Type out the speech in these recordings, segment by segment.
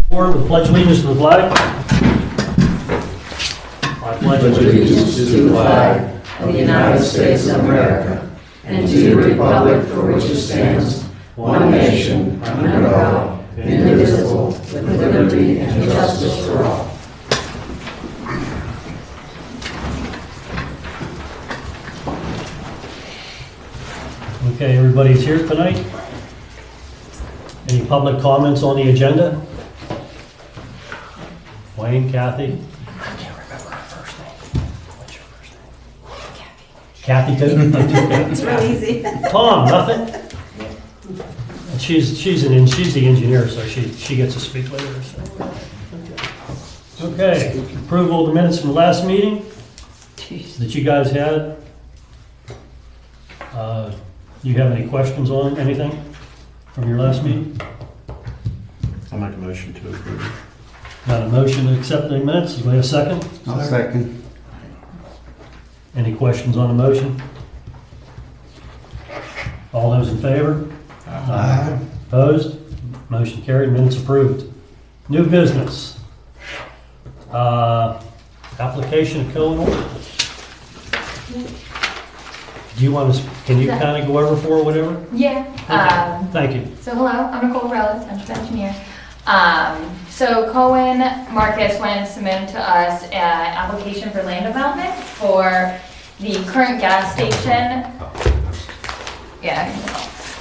Forward with pledge allegiance to the flag. I pledge allegiance to the flag of the United States of America and to the republic for which it stands, one nation, under God, indivisible, with liberty and justice for all. Okay, everybody's here tonight. Any public comments on the agenda? Wayne, Kathy? I can't remember her first name. What's your first name? Kathy too? It's real easy. Tom, nothing? She's the engineer, so she gets to speak later. So. Okay, approval of the minutes from the last meeting that you guys had. You have any questions on anything from your last meeting? I'll make a motion to approve. Got a motion to accept the minutes. Do we have a second? I'll second. Any questions on the motion? All those in favor? Aye. Opposed? Motion carried, minutes approved. New business. Application of Cohen. Do you want to, can you kind of go over for or whatever? Yeah. Thank you. So hello, I'm Nicole Varela, township engineer. So Cohen Marcus went and submitted to us an application for land development for the current gas station. Yeah.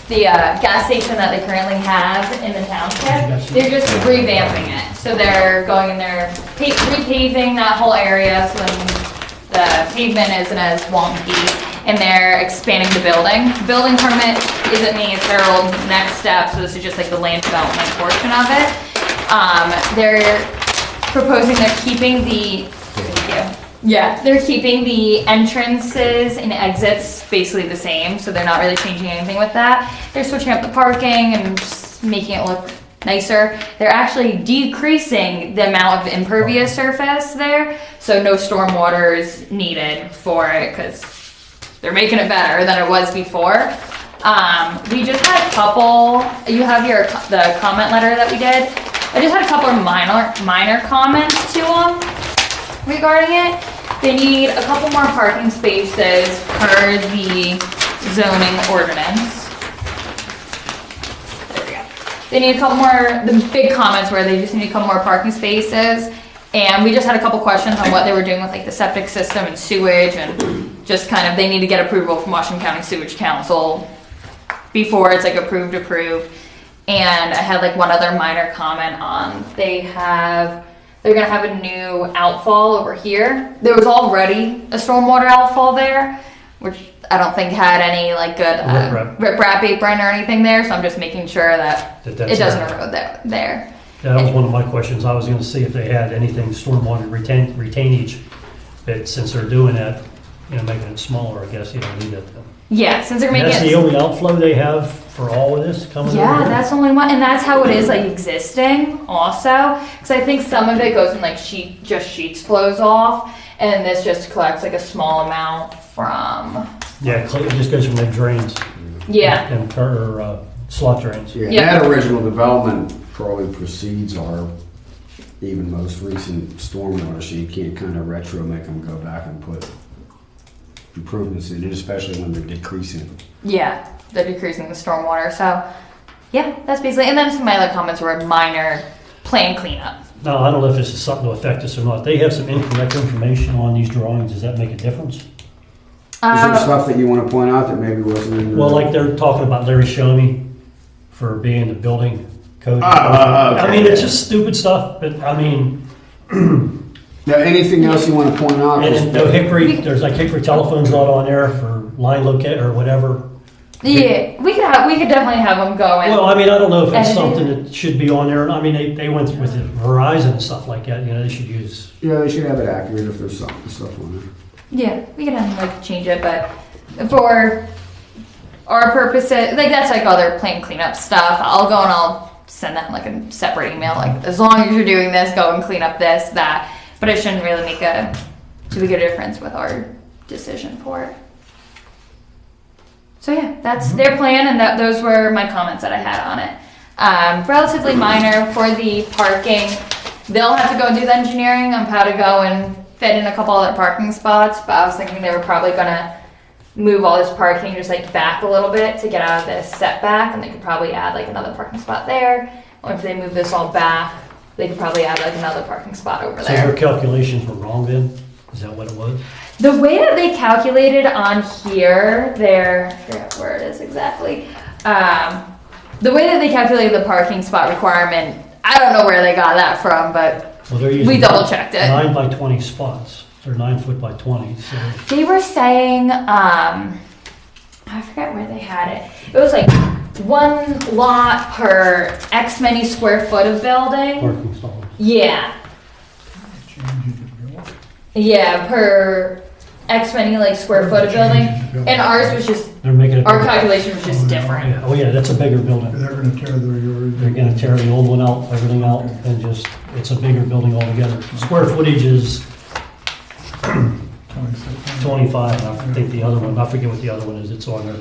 The gas station that they currently have in the township. They're just revamping it. So they're going in there, repaving that whole area so then the pavement isn't as wonky. And they're expanding the building. Building permit isn't me, it's their old next step, so this is just like the land development portion of it. They're proposing they're keeping the, they're keeping the entrances and exits basically the same, so they're not really changing anything with that. They're switching up the parking and just making it look nicer. They're actually decreasing the amount of impervious surface there, so no storm water is needed for it, because they're making it better than it was before. We just had a couple, you have the comment letter that we did. I just had a couple of minor comments to them regarding it. They need a couple more parking spaces per the zoning ordinance. There we go. They need a couple more, the big comments where they just need a couple more parking spaces. And we just had a couple questions on what they were doing with like the septic system and sewage, and just kind of, they need to get approval from Washington County Sewage Council before it's like approved. And I had like one other minor comment on, they're gonna have a new outfall over here. There was already a stormwater outfall there, which I don't think had any like good riprap apron or anything there, so I'm just making sure that it doesn't erode there. Yeah, that was one of my questions. I was going to see if they had anything stormwater retainage, but since they're doing that, making it smaller, I guess you don't need it. Yeah, since they're making That's the only outflow they have for all of this coming over Yeah, here? that's the only one, and that's how it is like existing also, because I think some of it goes in like sheets flows off, and this just collects like a small amount from. Yeah, it just goes from the drains. Yeah. And slot drains. Yeah, Yeah. that original development probably precedes our even most recent stormwater, so you can't kind of retro make them go back and put improvements in it, especially when they're decreasing. Yeah, they're decreasing the stormwater. So, yeah, that's basically. And then some of my other comments were minor plan cleanup. Now, I don't know if this is something to affect us or not. They have some incorrect information on these drawings. Does that make a difference? Is there stuff that you want to point out that maybe wasn't in the... Well, like they're talking about Larry Shoney for being the building code. Okay. I mean, it's just stupid stuff, but I mean... Now, anything else you want to point out? And then no Hickory, there's like Hickory telephone's not on there for line locate or whatever. Yeah, we could definitely have them go in. Well, I mean, I don't know if it's Edited. something that should be on there. I mean, they went with Verizon and stuff like that. They should use... Yeah, they should have it accurate if there's stuff on there. Yeah, we can have them like change it, but for our purposes, like that's like other plain cleanup stuff. I'll go and I'll send them like a separate email, like as long as you're doing this, go and clean up this, that. But it shouldn't really make a too big a difference with our decision for it. So yeah, that's their plan, and those were my comments that I had on it. Relatively minor for the parking. They'll have to go and do the engineering on how to go and fit in a couple other parking spots, but I was thinking they were probably gonna move all this parking just like back a little bit to get out of this setback, and they could probably add like another parking spot there. Or if they move this all back, they could probably add like another parking spot over So your there. calculations were wrong then? Is that what it was? The way that they calculated on here, I forget where it is exactly. The way that they calculated the parking spot requirement, I don't know where they got that from, but Well, they're using we double checked it. 9 by 20 spots. They're 9 foot by 20, so They were saying, I forget where they had it. It was like one lot per X many square foot of building. parking stalls. Yeah. Yeah, per X many like square foot of building. And ours was just, They're making it. our calculation was just different. Yeah, oh yeah, that's a bigger building. They're gonna tear the They're gonna tear the old one out, everything out, and just, it's a bigger building altogether. Square footage is 25, I think the other one, I forget what the other one is, it's on there.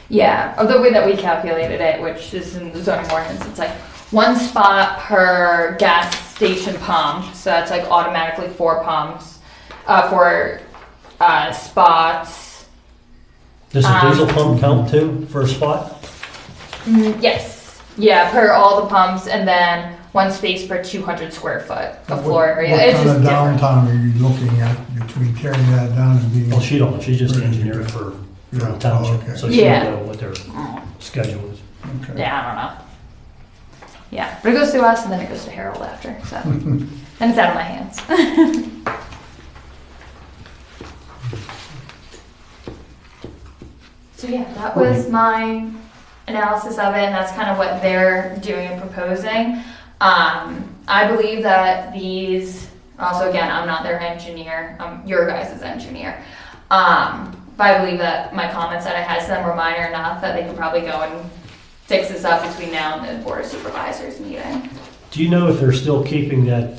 Yeah, of the way that we calculated it, which is in the zoning ordinance, it's like one spot per gas station pump. So that's like automatically 4 pumps, 4 spots. Does a diesel pump count too, for a spot? Yes, yeah, per all the pumps, and then 1 space per 200 square foot of floor area. What It's kind just of different. downtime are you looking at between tearing that down and being? Well, she don't, she's just the engineer for the Yeah, township, okay. so she Yeah. don't know what their schedule is. Okay. Yeah, I don't know. Yeah, but it goes through us and then it goes to Harold after, so. Then it's out of my hands. So yeah, that was my analysis of it, and that's kind of what they're doing and proposing. I believe that these, also again, I'm not their engineer, I'm your guys' engineer. But I believe that my comments that I had to them were minor enough that they could probably go and fix this up between now and the Board of Supervisors meeting. Do you know if they're still keeping that,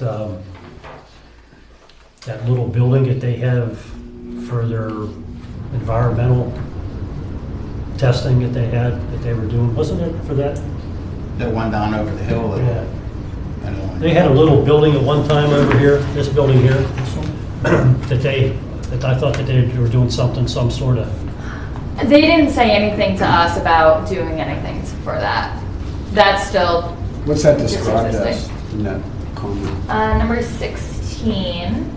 that little building that they have for their environmental testing that they had, that they were doing? Wasn't it for that? That one down over the hill. Yeah. I don't know. They had a little building at one time over here, this building here, that I thought that they were doing something, some sort of, They didn't say anything to us about doing anything for that. That's still What's that Just described as existing. in that comment? number 16.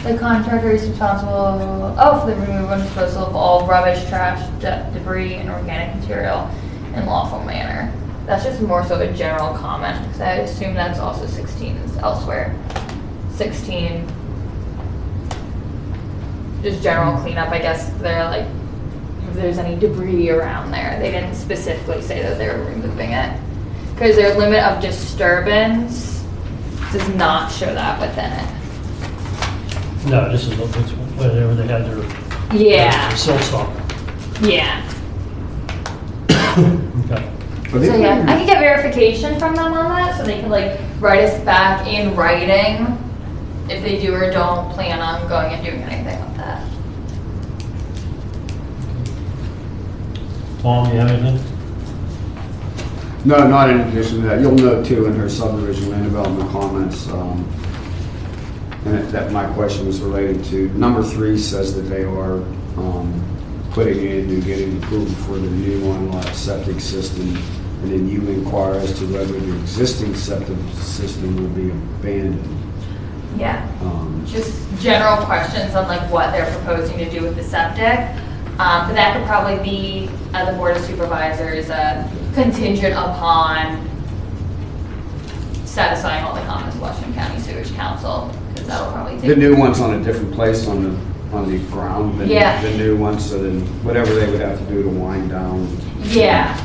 The contractor is responsible, for the removal and disposal of all rubbish, trash, debris, and organic material in lawful manner. That's just more so a general comment, because I assume that's also 16 is elsewhere. 16, just general cleanup, I guess. They're like, if there's any debris around there. They didn't specifically say that they were removing it. Because their limit of disturbance does not show that within it. no, this is whatever they had their Yeah, silt stock. yeah. Okay. Are they So yeah, planning- I could get verification from them on that, so they can like write us back in writing if they do or don't plan on going and doing anything with that. Tom, you have anything? No, not in addition to that. You'll note too in her subdivision land development comments, and that my question was related to, number 3 says that they are putting in and getting approval for the new on-lot septic system, and then you inquire as to whether the existing septic system will be abandoned. Yeah, just general questions on like what they're proposing to do with the septic. But that could probably be at the Board of Supervisors, contingent upon satisfying all the comments of Washington County Sewage Council, because that'll probably The take. new one's on a different place on the ground than Yeah. the new one, so then whatever they would have to do to wind down. Yeah,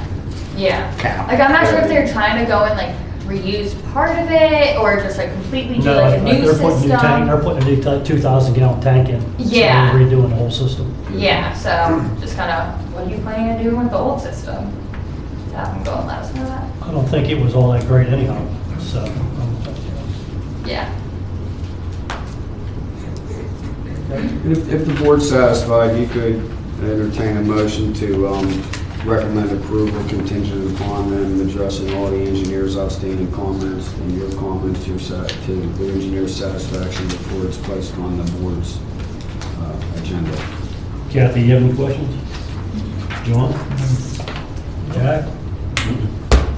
yeah. Cap. Like, I'm not sure if they're trying to go and like reuse part of it, or just like completely do No, like a new they're putting new tank, they're system. putting a new 2,000 gallon tank in. So Yeah. they're redoing the whole system. Yeah, so just kind of, what are you planning to do with the old system? Just have them go and let us know that. I don't think it was all that great anyhow, so. Yeah. And if the board's satisfied, you could entertain a motion to recommend approval contingent upon them addressing all the engineer's outstanding comments and your comments to the engineer's satisfaction before it's placed on the board's agenda. Kathy, you have any questions? John? Jack?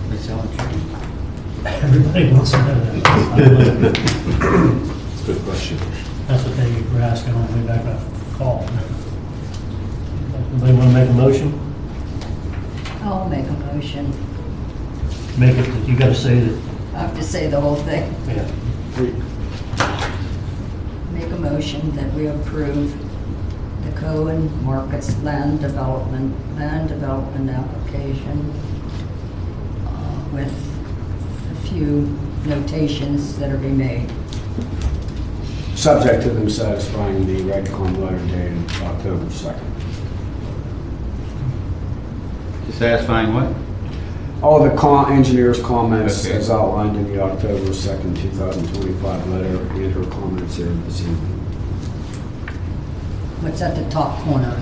They selling chicken? Everybody wants to know that. It's a good question. That's what they were asking on the way back on the call. Anybody want to make a motion? I'll make a motion. Make it, you gotta say that, I have to say the whole thing. yeah. Make a motion that we approve the Cohen Markets land development application with a few notations that are be made. Subject to them satisfying the RegCom letter dated October 2nd. Satisfying what? All the engineer's comments Okay. as outlined in the October 2nd, 2025 letter and her comments here this evening. What's at the top corner?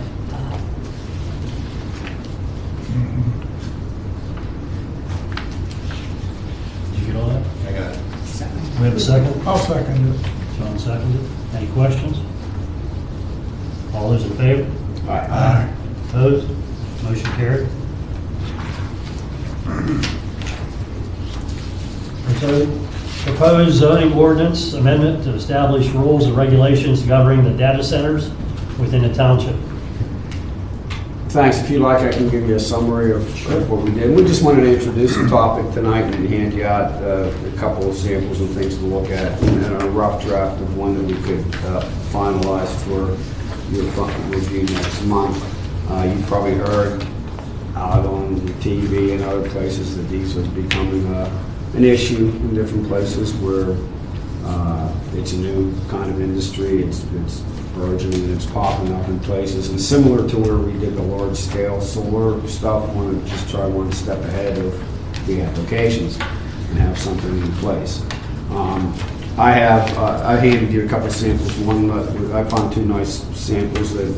Did you get all that? I got it. Second. We have a second? I'll second it. John seconded. Any questions? All those in favor? Aye. Opposed? Motion carried. So, proposed zoning ordinance amendment to establish rules and regulations governing the data centers within the township. Thanks. If you like, I can give you a summary of what we did. We just wanted to introduce the topic tonight and hand you out a couple of samples and things to look at and a rough draft of one that we could finalize for your review next month. You've probably heard out on the TV and other places that these are becoming an issue in different places where it's a new kind of industry. It's burgeoning and it's popping up in places. And similar to where we did the large-scale solar stuff, I want to just try one step ahead of the applications and have something in place. I handed you a couple of samples. One, I found two nice samples that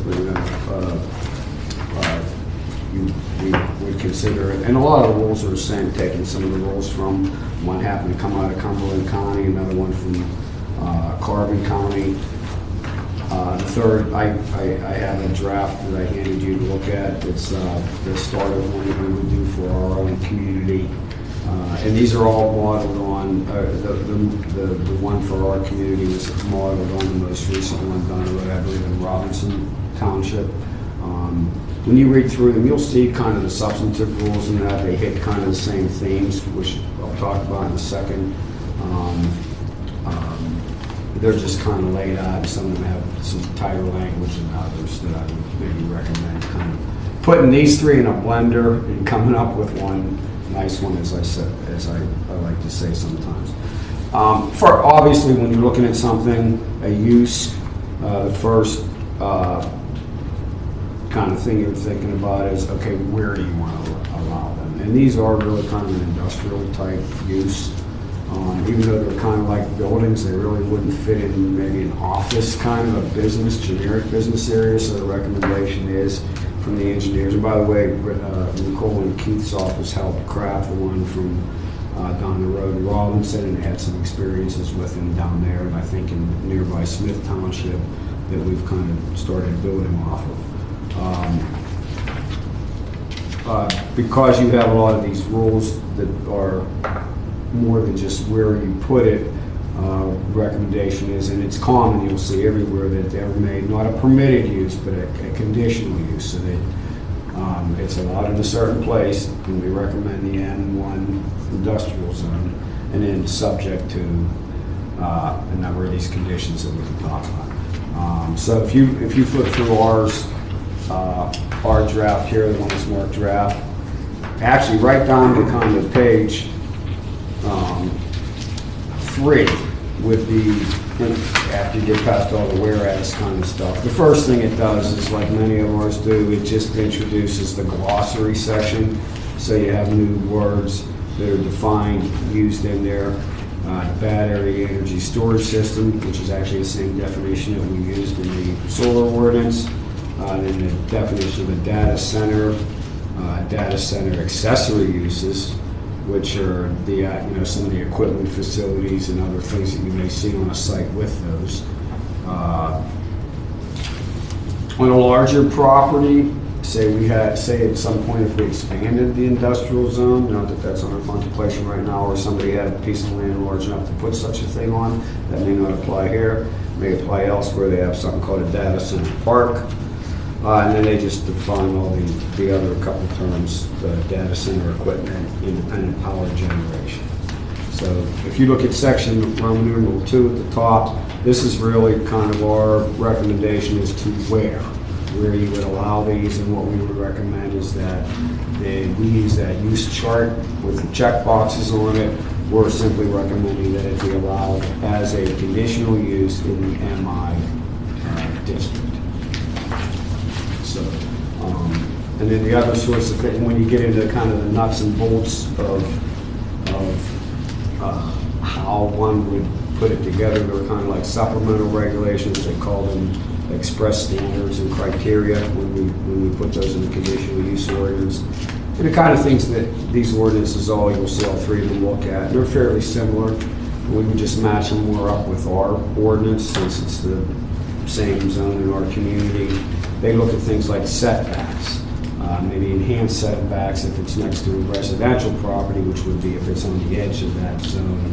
you would consider it. And a lot of the rules are the same, taking some of the rules from, one happened to come out of Cumberland County, another one from Carbon County. The third, I have a draft that I handed you to look at. It's the start of one that we would do for our own community. And these are all modeled on, the one for our community was modeled on the most recent one done, I believe, in Robinson Township. When you read through them, you'll see kind of the substantive rules in that. They hit kind of the same themes, which I'll talk about in a second. They're just kind of laid out. Some of them have some tighter language than others that I would maybe recommend kind of putting these three in a blender and coming up with one nice one, as I said, as I like to say sometimes. For obviously, when you're looking at something, a use, the first kind of thing you're thinking about is, okay, where do you want to allow them? And these are really kind of an industrial type use. Even though they're kind of like buildings, they really wouldn't fit in maybe an office kind of a business, generic business area. So the recommendation is from the engineers. And by the way, Nicole and Keith's office helped craft the one from down the road in Robinson and had some experiences with him down there. And I think in nearby Smith Township that we've kind of started building off of. Because you have a lot of these rules that are more than just where you put it, recommendation is, and it's common, you'll see everywhere that they're made, not a permitted use, but a conditional use, so that it's allowed in a certain place, and we recommend the N1 industrial zone, and then subject to a number of these conditions that we can talk about. So if you flip through our draft here, the one that's marked draft, actually right down to kind of page 3 with the, after you get past all the whereas kind of stuff. The first thing it does is, like many of ours do, it just introduces the glossary section. So you have new words that are defined, used in there. Battery energy storage system, which is actually the same definition that we used in the solar ordinance. Then the definition of a data center, data center accessory uses, which are the, some of the equipment facilities and other things that you may see on a site with those. On a larger property, say at some point if we expanded the industrial zone, not that that's under contemplation right now, or somebody had a piece of land large enough to put such a thing on, that may not apply here, may apply elsewhere. They have something called a data center park. And then they just define all the other couple terms, the data center equipment, independent power generation. So if you look at section Roman numeral 2 at the top, this is really kind of our recommendation as to where you would allow these, and what we would recommend is that we use that use chart with the check boxes on it. We're simply recommending that it be allowed as a conditional use in the MI district. So, and then the other sorts of things, when you get into kind of the nuts and bolts of how one would put it together, they're kind of like supplemental regulations. They call them express standards and criteria when we put those in the conditional use ordinance. And the kind of things that these ordinances you'll see all three of them look at. They're fairly similar. We would just match them more up with our ordinance since it's the same zone in our community. They look at things like setbacks, maybe enhanced setbacks if it's next to a residential property, which would be if it's on the edge of that zone,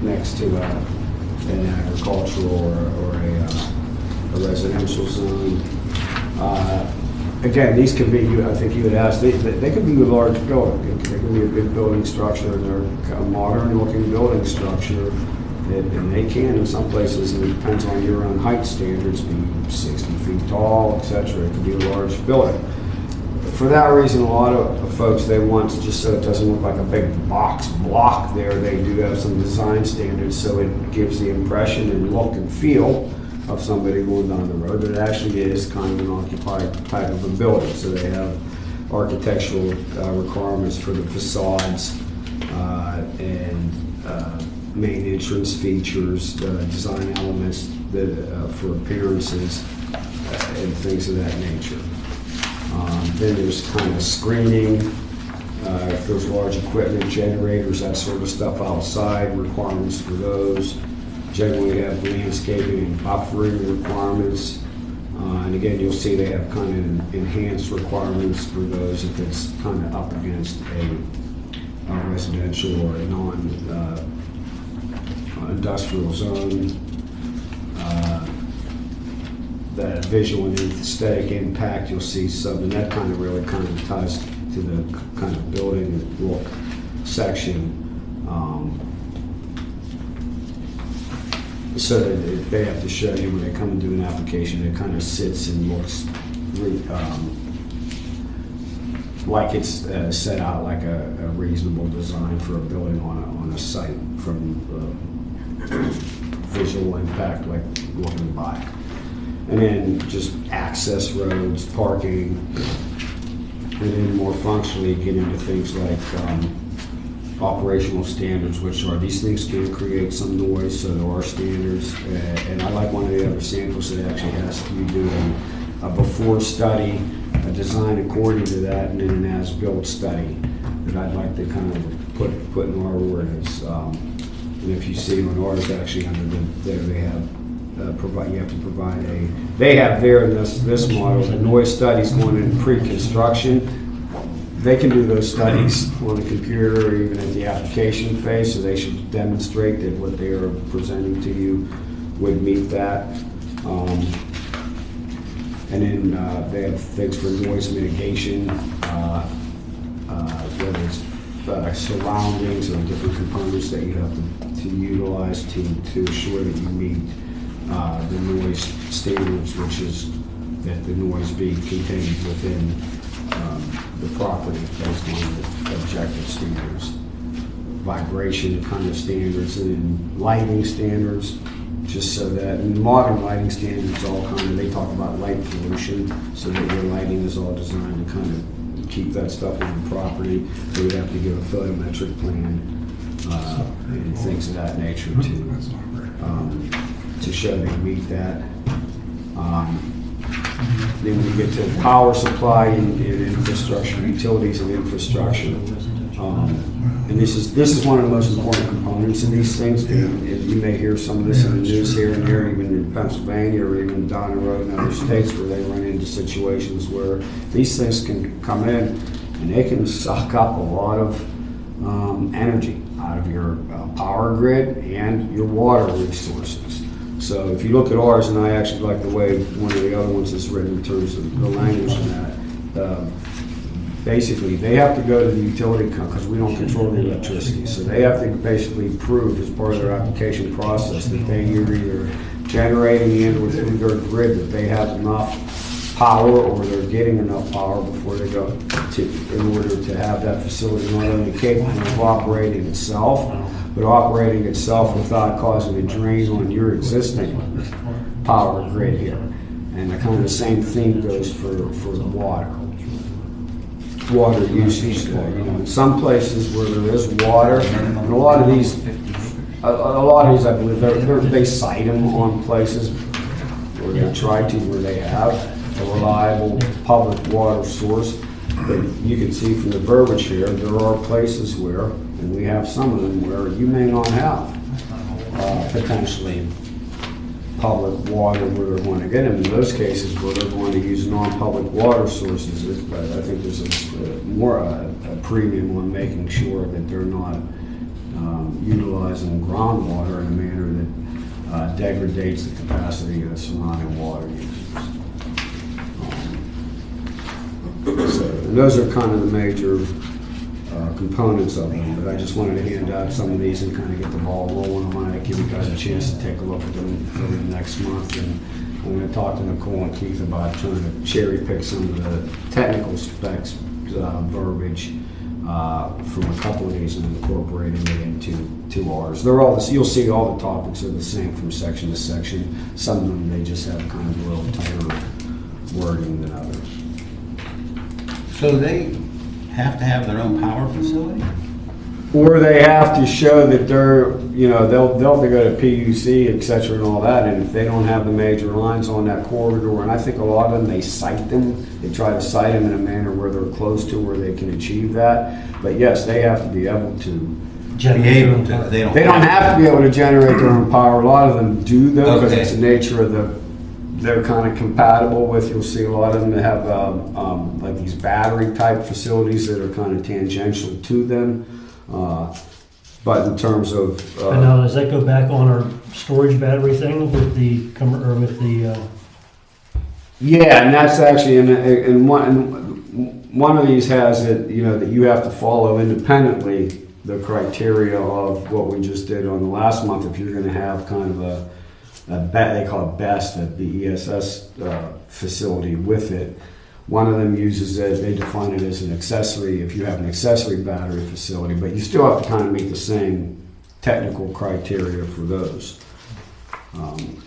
next to an agricultural or a residential zone. Again, these could be, I think you had asked, they could be a large building. They could be a big building structure, and they're a modern-looking building structure. And they can, in some places, and it depends on your own height standards, be 60 feet tall, etc. It could be a large building. For that reason, a lot of folks, they want to, just so it doesn't look like a big box block there, they do have some design standards so it gives the impression and look and feel of somebody going down the road, but it actually is kind of an occupied type of a building. So they have architectural requirements for the facades and main entrance features, design elements for appearances, and things of that nature. Then there's kind of screening, if there's large equipment, generators, that sort of stuff outside, requirements for those. Generally have landscaping and buffering requirements. And again, you'll see they have kind of enhanced requirements for those if it's kind of up against a residential or a non-industrial zone. That visual and aesthetic impact, you'll see some, and that kind of really kind of ties to the kind of building look section. So that they have to show you when they come and do an application, it kind of sits and looks like it's set out like a reasonable design for a building on a site from visual impact, like looking back. And then just access roads, parking, and then more functionally get into things like operational standards, which are these things can create some noise, so there are standards. And I like one of the other samples that actually has you do a before study, a design according to that, and then an as-built study that I'd like to kind of put in our ordinance. And if you see on ours, actually under there they have you have to provide they have there in this model, the noise studies going in pre-construction. They can do those studies on the computer or even at the application phase, so they should demonstrate that what they are presenting to you would meet that. And then they have things for noise mitigation, whether it's surroundings or different components that you have to utilize to ensure that you meet the noise standards, which is that the noise be contained within the property based on the objective standards, vibration kind of standards, and then lighting standards, just so that modern lighting standards all kind of, they talk about light pollution, so that your lighting is all designed to kind of keep that stuff on the property. So we'd have to give a photometric plan and things of that nature to show they meet that. Then when you get to power supply and infrastructure, utilities and infrastructure. And this is one of the most important components in these things. And you may hear some of this in the news here and there, even in Pennsylvania or even down the road in other states where they run into situations where these things can come in and they can suck up a lot of energy out of your power grid and your water resources. So if you look at ours, and I actually like the way one of the other ones is written in terms of the language in that, basically they have to go to the utility company because we don't control the electricity. So they have to basically prove as part of their application process that they are either generating and or through their grid that they have enough power or they're getting enough power before they go in order to have that facility not only capable of operating itself, but operating itself without causing a drain on your existing power grid here. And the kind of the same thing goes for water usage. In some places where there is water, and a lot of these, I believe, they cite them on places where they try to, where they have a reliable public water source. But you can see from the verbiage here, there are places where, and we have some of them, where you may not have potentially public water where they're going to get them. In those cases where they're going to use non-public water sources, I think there's a premium on making sure that they're not utilizing groundwater in a manner that degrades the capacity of the surrounding water users. So those are kind of the major components of them, but I just wanted to hand out some of these and kind of get the ball rolling. I wanted to give you guys a chance to take a look at them over the next month, and I'm going to talk to Nicole and Keith about trying to cherry pick some of the technical specs verbiage from a couple of these and incorporating it into ours. They're all this, you'll see all the topics are the same from section to section. Some of them they just have kind of a little tighter wording than others. So they have to have their own power facility? Or they have to show that they're, they'll have to go to PUC, et cetera, and all that, and if they don't have the major lines on that corridor, and I think a lot of them, they cite them, they try to cite them in a manner where they're close to where they can achieve that, but yes, they have to be able to. They don't have to be able to generate their own power. A lot of them do, though, because it's the nature of they're kind of compatible with, you'll see a lot of them that have like these battery type facilities that are kind of tangential to them. But in terms of... And now, does that go back on our storage battery thing with the... Yeah, and that's actually, and one of these has it, that you have to follow independently the criteria of what we just did on the last month if you're going to have kind of they call it BEST, the ESS facility with it. One of them uses it, they define it as an accessory if you have an accessory battery facility, but you still have to kind of meet the same technical criteria for those. Can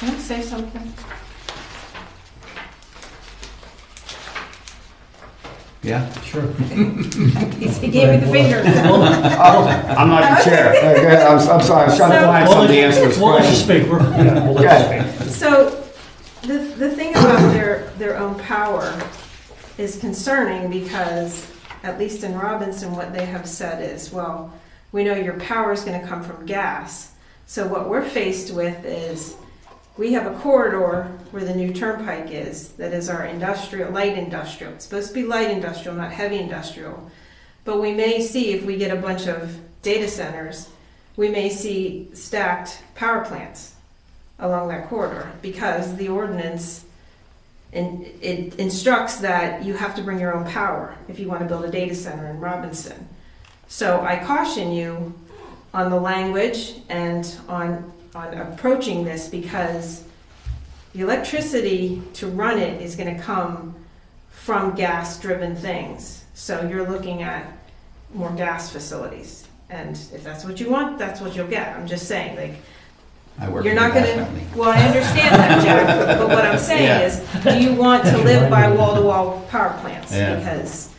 I say something? Yeah? Sure. He gave me the finger. I'm not the chair. I'm sorry, I was trying to find somebody to answer this We'll let you question. speak. We'll let you speak. So the thing about their own power is concerning because, at least in Robinson, what they have said is, well, we know your power is going to come from gas. So what we're faced with is we have a corridor where the new turnpike is, that is our light industrial. It's supposed to be light industrial, not heavy industrial. But we may see, if we get a bunch of data centers, we may see stacked power plants along that corridor because the ordinance it instructs that you have to bring your own power if you want to build a data center in Robinson. So I caution you on the language and on approaching this because the electricity to run it is going to come from gas-driven things. So you're looking at more gas facilities. And if that's what you want, that's what you'll get. I'm just saying, you're not going to... Well, I understand that, Jack, but what I'm saying is, do you want to live by wall-to-wall power plants? Yeah. Because,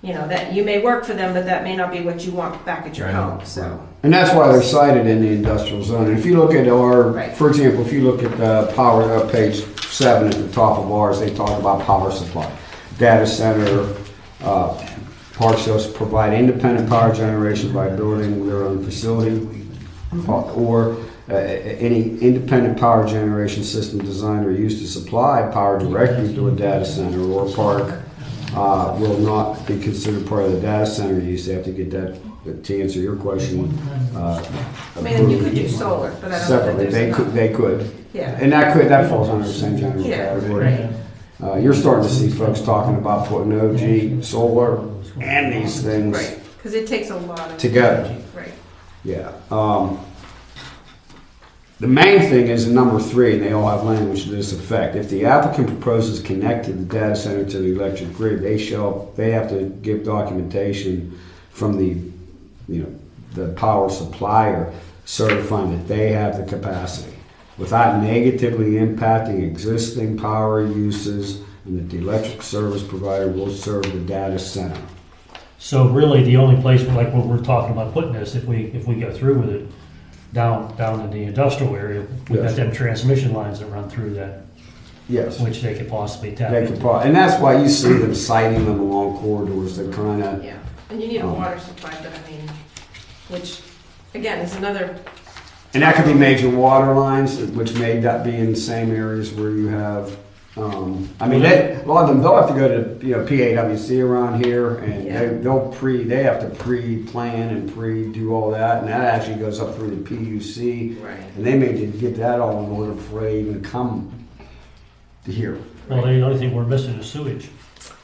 that you may work for them, but that may not be what you want back at your home. So And that's why they're cited in the industrial zone. And if you look at our, Right. for example, if you look at the power, page 7 at the top of ours, they talk about power supply. Data center, parks those provide independent power generation by building their own facility, or any independent power generation system designed or used to supply power directly to a data center or park will not be considered part of the data center use. They have to get that, to answer your question. I mean, you could do solar, but I don't Separately, think there's enough. they could. Yeah. And that falls under the same general Yeah, category. You're starting to see folks talking about putting OG, solar, and these things Right, because it takes a lot of. together. Right. Yeah. The main thing is in number 3, and they all have language to this effect. If the applicant proposes connecting the data center to the electric grid, they have to give documentation from the power supplier certifying that they have the capacity without negatively impacting existing power uses, and that the electric service provider will serve the data center. So really, the only place, like what we're talking about putting this, if we go through with it, down in the industrial area, we've got Yes. them transmission lines that run through that, Yes. which they could possibly tap They could into. and that's why you see them citing them along corridors that kind of, Yeah, and you need a water supply, but I mean, which, again, is another, and that could be major water lines, which may not be in the same areas where you have, a lot of them, they'll have to go to, PAWC around here, and Yeah. they have to pre-plan and pre-do all that, and that actually goes up through the PUC, right, and they may need to get that all in order before they even come to here. Well, the only thing we're missing is sewage.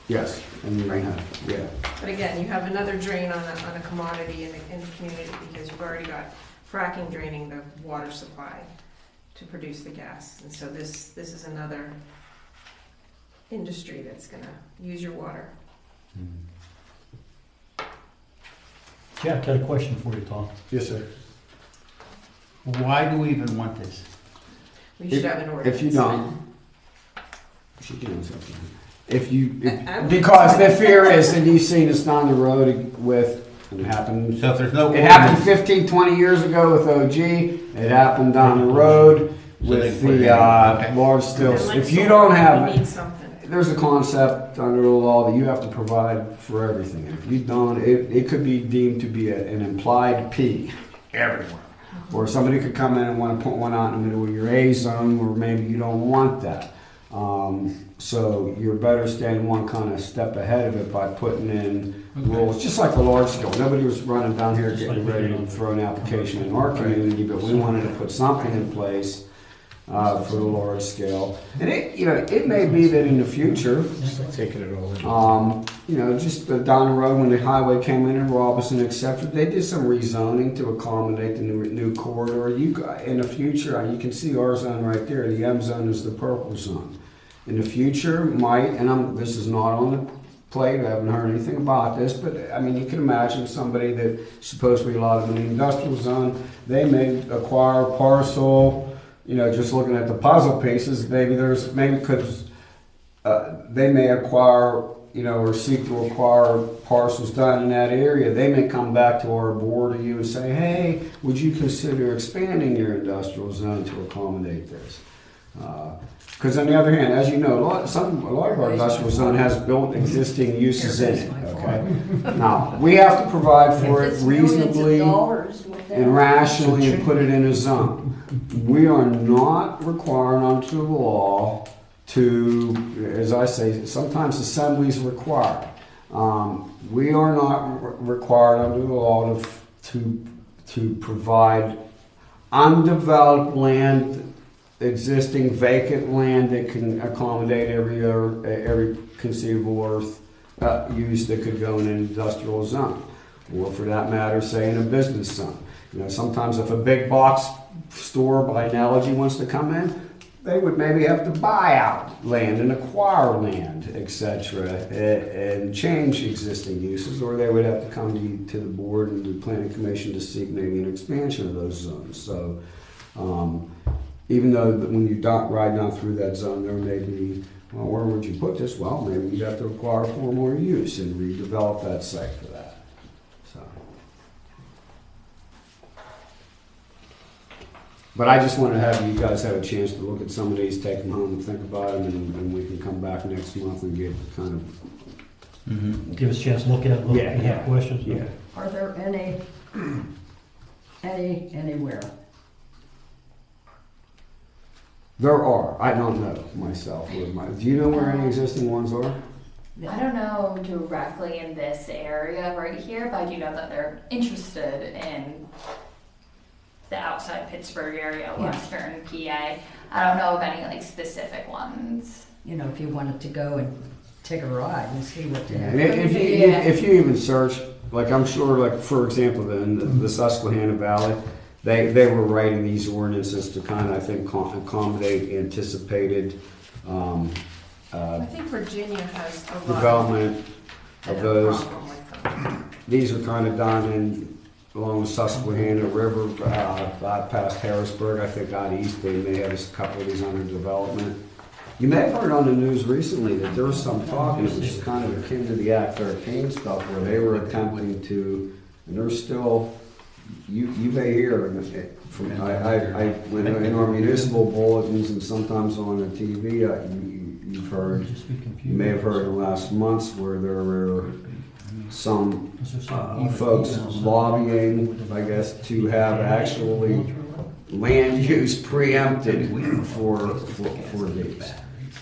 Yes, and you Right. have, yeah. but again, you have another drain on a commodity in the community, because you've already got fracking draining the water supply to produce the gas, and so this is another industry that's gonna use your water. Jack, got a question for you, Tom. Yes, sir. Why do we even want this? We should have an ordinance. If you don't, she can answer that. I- Because the fear is, and you've seen this down the road with, it happened, So if there's no it happened ordinance, 15, 20 years ago with OG, it happened down the road So they with put it the in, okay. large And stills. like If you solar, don't we have, need something. there's a concept under the law that you have to provide for everything. If you don't, it could be deemed to be an implied P everywhere. Or somebody could come in and want to put one out in the middle of your A zone, or maybe you don't want that. So you're better staying one kind of step ahead of it by putting in rules, just like the large scale. Nobody was running down here getting ready to throw an application in our community, but we wanted to put something in place for the large scale. And it may be that in the future, taking it all in. just down the road when the highway came in Robinson, etc., they did some rezoning to accommodate the new corridor. In the future, you can see our zone right there. The M zone is the purple zone. In the future, this is not on the plate. I haven't heard anything about this, but I mean, you can imagine somebody that supposedly a lot of in the industrial zone, they may acquire a parcel. Just looking at the puzzle pieces, because they may acquire, or seek to acquire parcels down in that area. They may come back to our board or you and say, hey, would you consider expanding your industrial zone to accommodate this? Because on the other hand, as you know, a lot of our industrial zone has built existing uses in it, okay? Now, we have to provide for it reasonably and rationally and put it in a zone. We are not required under the law to, as I say, sometimes assemblies require. We are not required under the law to provide undeveloped land, existing vacant land that can accommodate every conceivable earth use that could go in an industrial zone, or for that matter, say in a business zone. Sometimes if a big box store, by analogy, wants to come in, they would maybe have to buy out land and acquire land, etc., and change existing uses, or they would have to come to the board and the planning commission to seek maybe an expansion of those zones. So even though when you ride down through that zone, there may be, well, where would you put this? Well, maybe you'd have to acquire for more use and redevelop that site for that. So. But I just want to have you guys have a chance to look at some of these, take them home and think about them, and we can come back next month and get kind of, Give us a chance to look at it, look, Yeah, if you have yeah, questions. yeah. Are there anywhere? There are, I don't know myself, do you know where any existing ones are? I don't know directly in this area right here, but I do know that they're interested in the outside Pittsburgh area, Yeah. western PA. I don't know of any like specific ones. You know, if you wanted to go and take a ride and see what they And have. if you even search, like I'm sure, like for example, in the Susquehanna Valley, they were writing these ordinances to kind of, I think, accommodate anticipated I think Virginia has a lot development of of those. problem with them. These are kind of done along the Susquehanna River, past Harrisburg. I think out east they may have a couple of these under development. You may have heard on the news recently that there was some talk, and it was kind of akin to the Act 13 stuff, where they were attempting to, and there's still, you may hear from, when in our municipal bulletins and sometimes on the TV, you've heard, you may have heard in the last months where there were some folks lobbying, I guess, to have actually land use preempted for these,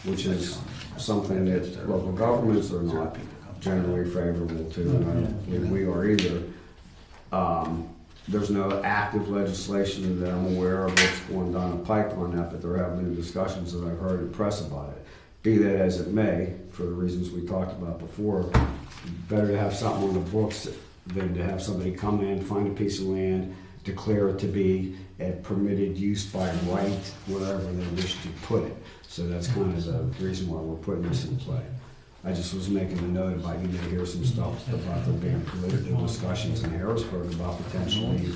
which is something that local governments are not generally favorable to, and I don't believe we are either. There's no active legislation that I'm aware of that's going down the pike on that, but there have been discussions that I've heard in press about it. Be that as it may, for the reasons we talked about before, better to have something on the books than to have somebody come in, find a piece of land, declare it to be a permitted use by right, wherever they wish to put it. So that's kind of the reason why we're putting this in play. I just was making a note about, you may hear some stuff about there being political discussions in Harrisburg about potentially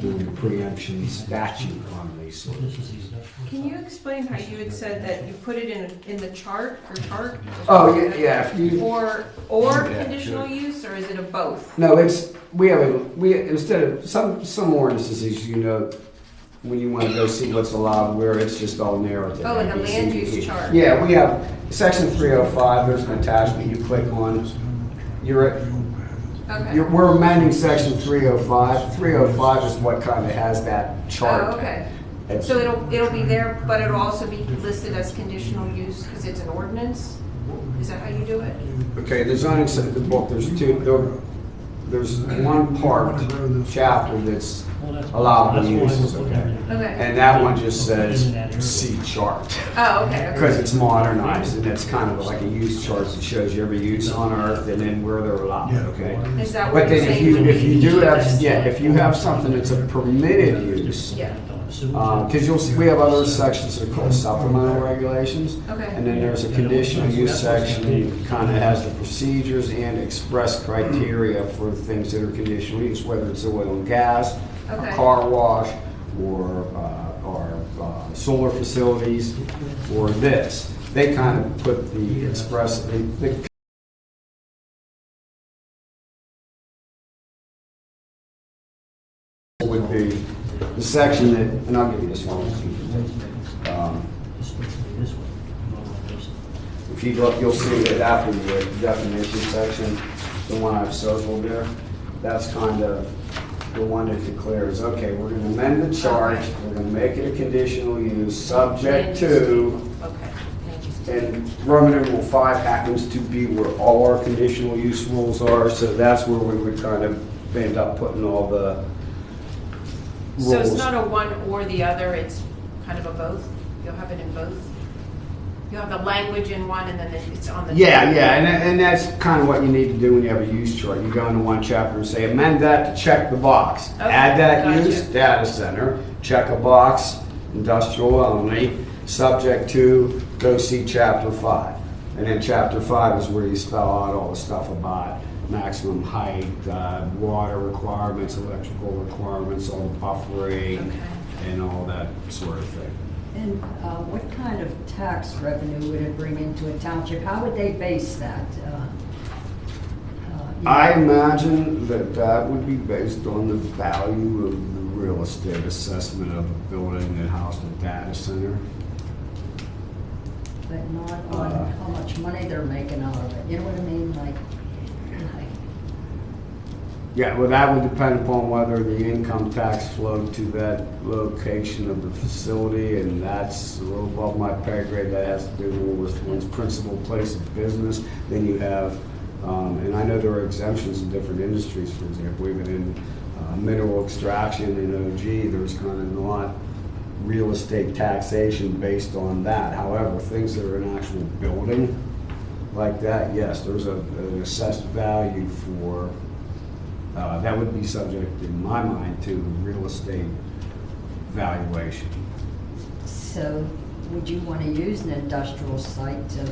doing a preemption statute on these sort of things. Can you explain how you had said that you put it in the chart or chart? Oh, yeah, if you, Or conditional use, or is it a both? no, it's, instead of, some ordinances, as you know, when you want to go see what's allowed, where it's just all narrative. Oh, like a A, B, C, land D, use E. chart. Yeah, we have section 305, there's an attachment you click on. Okay. We're amending section 305. 305 is what kind of has that chart. Oh, okay. It's- So it'll be there, but it'll also be listed as conditional use because it's an ordinance? Is that how you do it? Okay, the zoning the book, there's one part, chapter that's allowable uses, okay? Okay. And that one just says, see chart. Oh, okay. Because it's modernized, and it's kind of like a use chart that shows you every use on earth and then where they're allowed, okay? Is that what But you're then saying? if you do have, yeah, if you have something that's a permitted use, Yeah. because we have other sections that are called supplemental regulations. Okay. And then there's a conditional use section that kind of has the procedures and express criteria for things that are conditional use, whether it's oil and gas, a Okay. car wash, or solar facilities, or this. They kind of put the express, the would be the section that, and I'll give you this one. If you look, you'll see that after the definition section, the one I've circled there, that's kind of the one that declares, okay, we're gonna amend the chart, we're gonna make it a conditional use, subject to, Okay. and Roman numeral 5 happens to be where all our conditional use rules are, so that's where we would kind of end up putting all the rules. So it's not a one or the other, it's kind of a both? You'll have it in both? You have the language in one and then it's on the. Yeah, and that's kind of what you need to do when you have a use chart. You go into one chapter and say, amend that to check the box. Okay, Add that gotcha. use, data center, check a box, industrial only, subject to, go see chapter 5. And then chapter 5 is where you spell out all the stuff about maximum height, water requirements, electrical requirements, all the buffering, Okay. and all that sort of thing. And what kind of tax revenue would it bring into a township? How would they base that? I imagine that that would be based on the value of the real real estate assessment of a building that housed a data center. But not on how much money they're making out of it, you know what I mean, like, Yeah, well, that would depend upon whether the income tax flowed to that location of the facility, and that's a little above my pay grade. That has to do more with one's principal place of business. Then you have, and I know there are exemptions in different industries, for example, even in mineral extraction in OG, there's kind of not real estate taxation based on that. However, things that are an actual building like that, yes, there's an assessed value for that would be subject, in my mind, to real estate valuation. so would you want to use an industrial site to,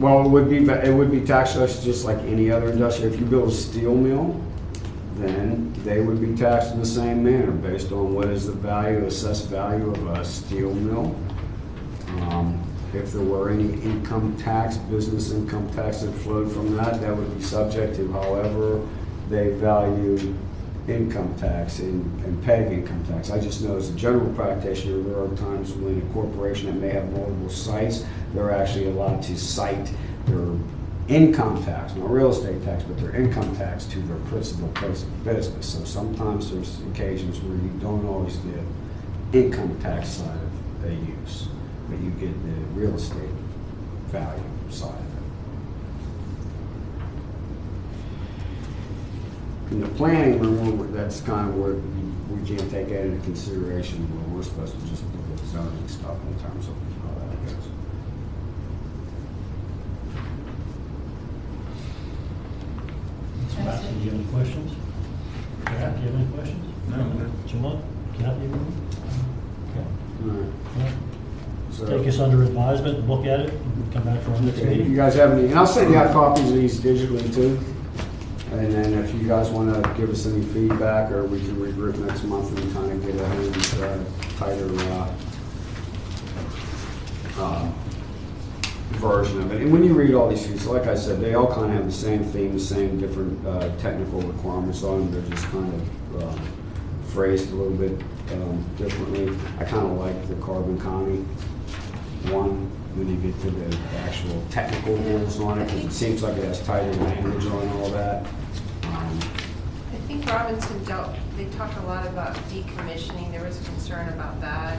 Well, it would be taxed just like any other industry. If you build a steel mill, then they would be taxed in the same manner based on what is the value, assessed value of a steel mill. If there were any income tax, business income tax that flowed from that, that would be subject to however they value income tax and pay income tax. I just know as a general practitioner, there are times when a corporation that may have multiple sites, they're actually allowed to cite their income tax, not real estate tax, but their income tax to their principal place of business. So sometimes there's occasions where you don't always get income tax side of a use, but you get the real estate value side of it. In the planning room, that's kind of where we can't take that into consideration, where we're supposed to just look at zoning stuff in terms of how that goes. Mr. Matson, do you have any questions? Jack, do you have any questions? No. John, Kathy? Okay. All right. Well, So, take us under advisement and look at it and come back for our next okay, if you meeting. guys have any, and I'll send you out copies of these digitally too. And then if you guys want to give us any feedback, or we can regroup next month and kind of get a tighter version of it. And when you read all these fees, like I said, they all kind of have the same theme, the same different technical requirements on them. They're just kind of phrased a little bit differently. I kind of like the Carbon County one when you get to the actual technical rules on it, because it seems like it has tighter language on all that. I think Robinson they talked a lot about decommissioning, there was a concern about that.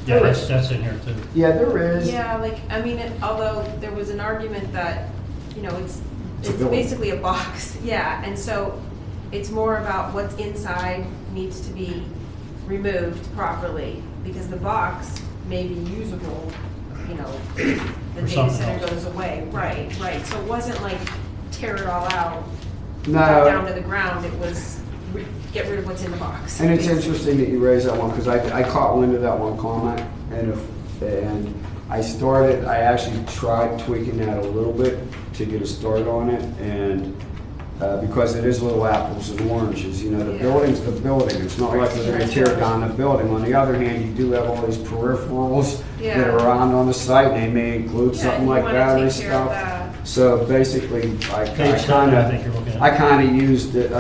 Yeah, that's in here too. Yeah, there is. Yeah, like, I mean, although there was an argument that, you know, it's It's a building. basically a box, yeah, and so it's more about what's inside needs to be removed properly, because the box may be usable, you know, the For data something center else. goes away, right, so it wasn't like tear it all out, No. down to the ground, it was get rid of what's in the box. And it's basically. interesting that you raised that one, because I caught wind of that one comment, and I actually tried tweaking that a little bit to get a start on it, and because it is little apples and oranges, you know, the Yeah. building's the building, it's not like they're gonna tear down the building. On the other hand, you do have all these peripherals that Yeah. are around on the site, and they may include Yeah, something you like wanna that and take care of stuff. that. So basically, I Page 7, kind I of, think you're looking at. I kind of used it,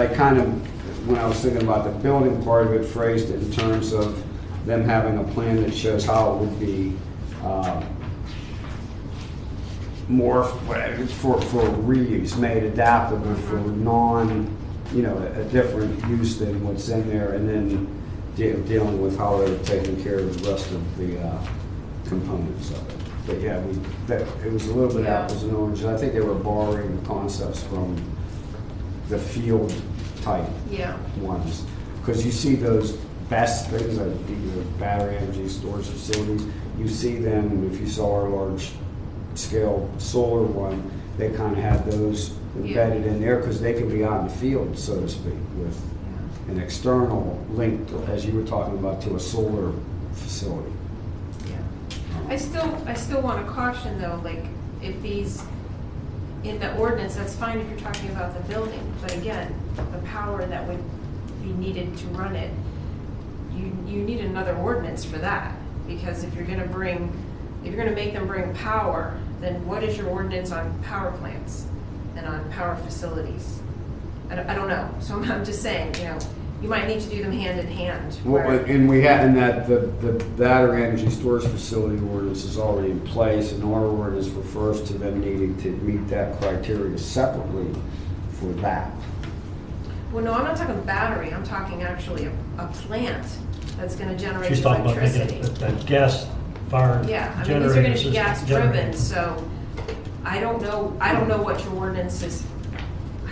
when I was thinking about the building part of it, phrased it in terms of them having a plan that shows how it would be more for reuse, made adaptable for a different use than what's in there, and then dealing with how they're taking care of the rest of the components of it. But yeah, it was a little bit Yeah. apples and oranges. I think they were borrowing concepts from the field type Yeah, ones. Because you see those best things, like either battery energy storage facilities, you see them, if you saw our large scale solar one, they kind of have those embedded in there because they can be out in the field, so to speak, with an external link, as you were talking about, to a solar facility. yeah. I still want to caution though, like, if these, in the ordinance, that's fine if you're talking about the building, but again, the power that would be needed to run it, you need another ordinance for that, because if you're gonna make them bring power, then what is your ordinance on power plants and on power facilities? I don't know, so I'm just saying, you know, You might need to do them hand in hand. Well, where- and we had, and that, the battery energy storage facility ordinance is already in place, and our ordinance refers to them needing to meet that criteria separately for that. Well, no, I'm not talking battery, I'm talking actually a plant that's gonna generate She's talking about making electricity. a gas fire Yeah, I mean, generator these are gonna be system gas generator. driven, so I don't know what your ordinances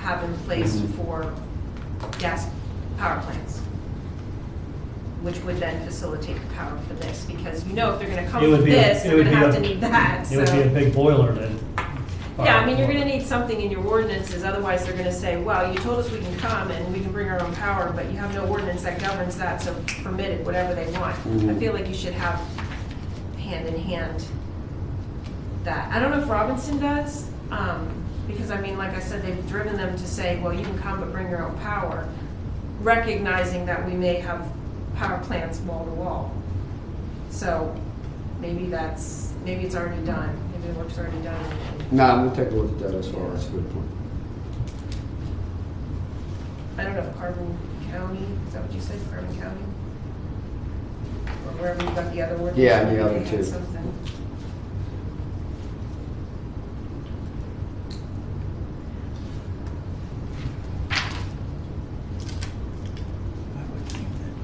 have in place Mm-hmm. for gas power plants, which would then facilitate the power for this, because if they're gonna come It would from be a- this, it they're would gonna be have a- to need that, It would be a so. big boiler then. Yeah, I mean, you're gonna need something in your ordinances, otherwise they're gonna say, well, you told us we can come and we can bring our own power, but you have no ordinance that governs that, so permitted, whatever they want. I Mhm. feel like you should have hand in hand that. I don't know if Robinson does, because I mean, like I said, they've driven them to say, well, you can come but bring your own power, recognizing that we may have power plants wall to wall. So maybe it's already done, maybe the work's already done. Nah, we'll take a look at that as well, that's a good point. I don't know if Carbon County, is that what you said, Carbon County? Or wherever you got the other word? Yeah, the other Maybe they had two. something. I would think that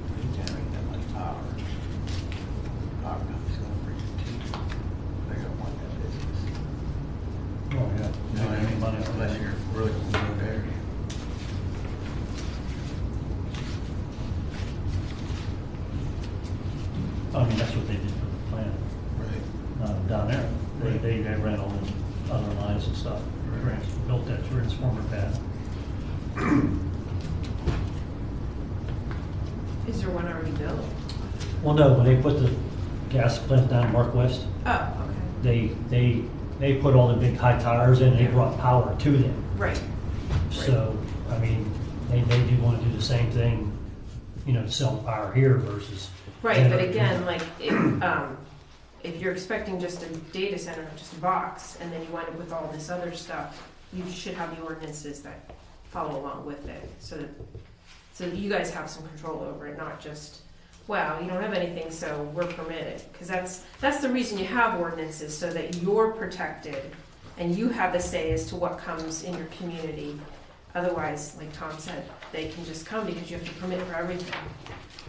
if you generate that much power, power company's gonna bring it to you. They're gonna want that business. Oh, yeah. You know what I mean? Money on Unless that. you're really in a good area. I mean, that's what they did for the plant Right. down there. Right. They ran all the other lines and stuff, built that transformer pad. Is there one already built? Well, no, when they put the gas plant down in Mark West, Oh, okay. they put all the big high towers in, they brought power to them. Right. So, I mean, they do want to do the same thing, to sell power here versus. Right, but again, like, if you're expecting just a data center, just a box, and then you wind up with all this other stuff, you should have the ordinances that follow along with it, so that you guys have some control over it, not just, well, you don't have anything, so we're permitted. Because that's the reason you have ordinances, so that you're protected, and you have the say as to what comes in your community. Otherwise, like Tom said, they can just come because you have to permit for everything.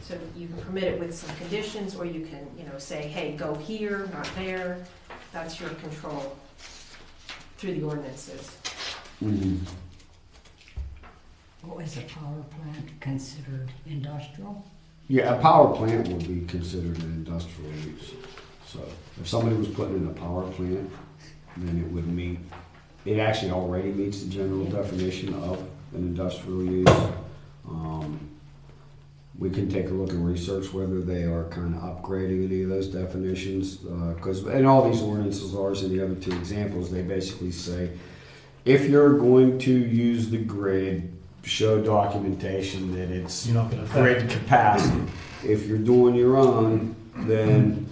So you can permit it with some conditions, or you can, say, hey, go here, not there. That's your control through the ordinances. Mhm. What is a power plant considered industrial? Yeah, a power plant would be considered an industrial use. So if somebody was putting in a power plant, then it would meet, it actually already meets the general definition of an industrial use. We can take a look and research whether they are kind of upgrading any of those definitions. Because in all these ordinances, ours and the other two examples, they basically say, if you're going to use the grid, show documentation that it's You're not gonna affect grid it. capacity. If you're doing your own, then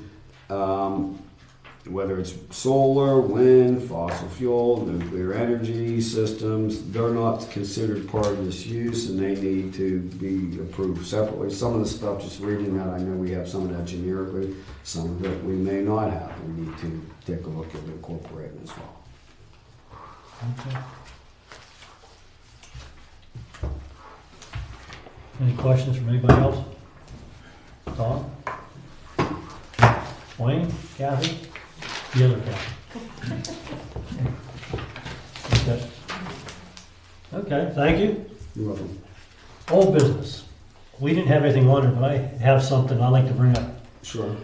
whether it's solar, wind, fossil fuel, nuclear energy systems, they're not considered part of this use and they need to be approved separately. Some of the stuff, just reading that, I know we have some of that generically, some of it we may not have. We need to take a look at incorporating as well. Okay. Any questions from anybody else? Tom? Wayne? Kathy? The other Kathy? Okay. Okay, thank you. You're welcome. Old business. We didn't have anything on it, but I have something I'd like to bring up. Sure.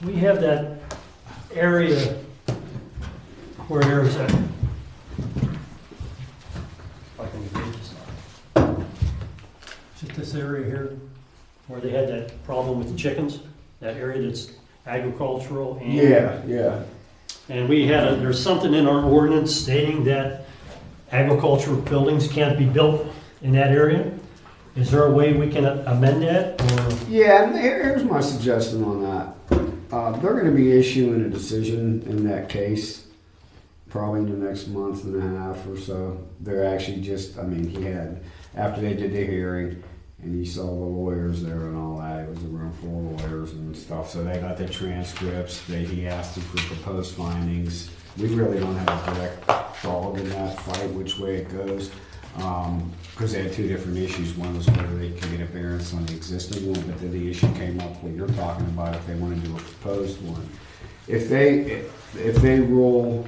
We have that area where there's a, if I can read this now. Is it this area here where they had that problem with the chickens? That area that's agricultural and. Yeah. And there's something in our ordinance stating that agricultural buildings can't be built in that area. Is there a way we can amend that, or? Yeah, and here's my suggestion on that. They're going to be issuing a decision in that case probably in the next month and a half or so. They're actually just, I mean, he had, after they did the hearing, and he saw the lawyers there and all that, it was a room full of lawyers and stuff, so they got the transcripts, he asked them for proposed findings. We really don't have a direct dog in that fight, which way it goes, because they had two different issues. One was whether they could get a variance on the existing one, but then the issue came up what you're talking about, if they want to do a proposed one. If they rule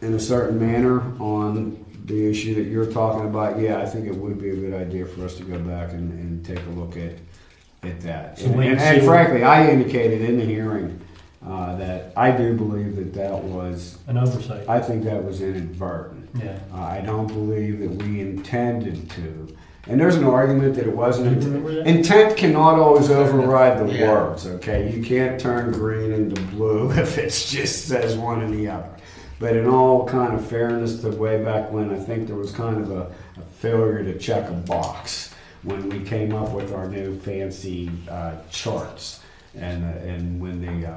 in a certain manner on the issue that you're talking about, yeah, I think it would be a good idea for us to go back and take a look at that. So wait and And see frankly, I indicated in the hearing that I do believe that was, An oversight. I think that was inadvertent. Yeah. I don't believe that we intended to. And there's an argument that it wasn't. Do you remember that? Intent cannot always override the Yeah. words, okay? You can't turn green into blue if it just says one or the other. But in all kind of fairness to way back when, I think there was kind of a failure to check a box when we came up with our new fancy charts. And when the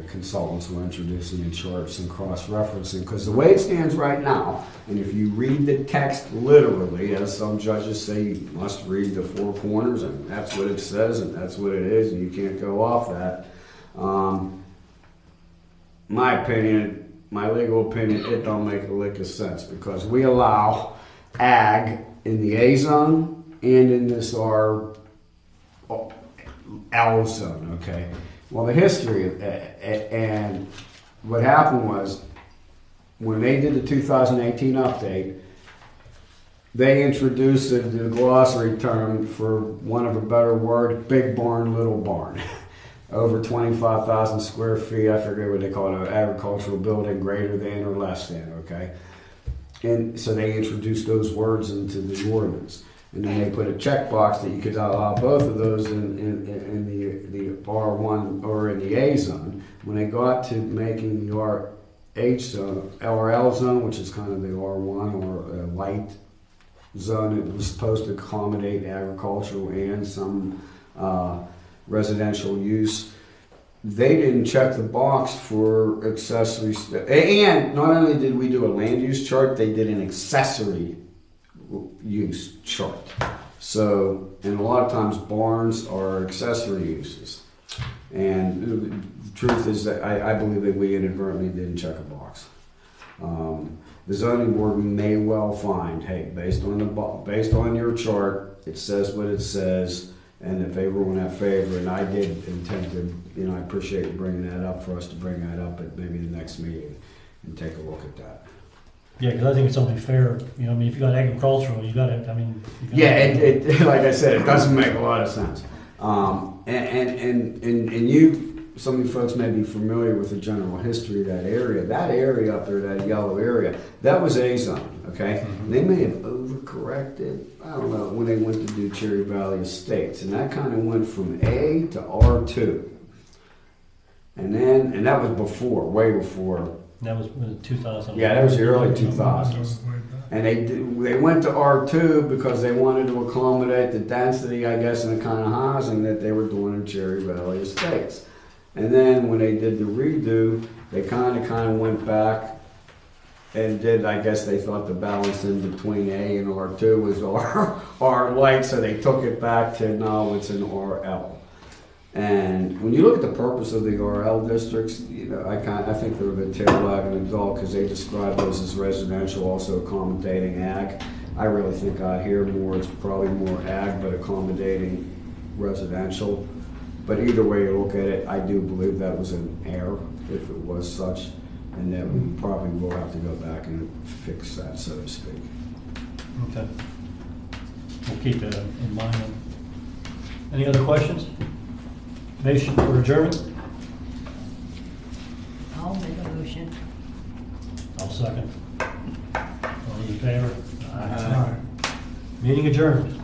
consultants were introducing the charts and cross-referencing, because the way it stands right now, and if you read the text literally, as some judges say, you must read the four corners, and that's what it says, and that's what it is, and you can't go off that. My opinion, my legal opinion, it don't make a lick of sense, because we allow ag in the A zone and in this R L zone, okay? Well, the history and what happened was when they did the 2018 update, they introduced the glossary term, for want of a better word, big barn, little barn. Over 25,000 square feet, I forget what they call it, an agricultural building greater than or less than, okay? And so they introduced those words into the ordinance. And then they put a checkbox that you could allow both of those in the R1 or in the A zone. When they got to making the RH zone, RL zone, which is kind of the R1 or light zone, it was supposed to accommodate agricultural and some residential use. They didn't check the box for accessories. And not only did we do a land use chart, they did an accessory use chart. So, and a lot of times barns are accessory uses. And the truth is that I believe that we inadvertently didn't check a box. The zoning board may well find, hey, based on your chart, it says what it says, and if they rule in that favor, and I did intend to, I appreciate you bringing that up, for us to bring that up at maybe the next meeting and take a look at that. Yeah, because I think it's only fair, I mean, if you got agricultural, you got to, I mean. Yeah, it like I said, it doesn't make a lot of sense. And you, some of you folks may be familiar with the general history of that area. That area up there, that yellow area, that was A zone, okay? Mm-hmm. They may have overcorrected, I don't know, when they went to do Cherry Valley Estates. And that kind of went from A to R2. And that was before, way before. That was 2000. Yeah, that was the early 2000s. And they went to R2 because they wanted to accommodate the density, I guess, and the kind of housing that they were doing in Cherry Valley Estates. And then when they did the redo, they kind of went back and did, I guess they thought the balance in between A and R2 was R light, so they took it back to, no, it's an RL. And when you look at the purpose of the RL districts, I think they're a bit tail wagging the dog, because they describe those as residential, also accommodating ag. I really think out here it's probably more ag, but accommodating residential. But either way you look at it, I do believe that was an error, if it was such, and that we probably will have to go back and fix that, so to speak. Okay. We'll keep that in mind. Any other questions? Motion for adjournment? I'll make a motion. I'll second. All in favor? Aye. Meeting adjourned.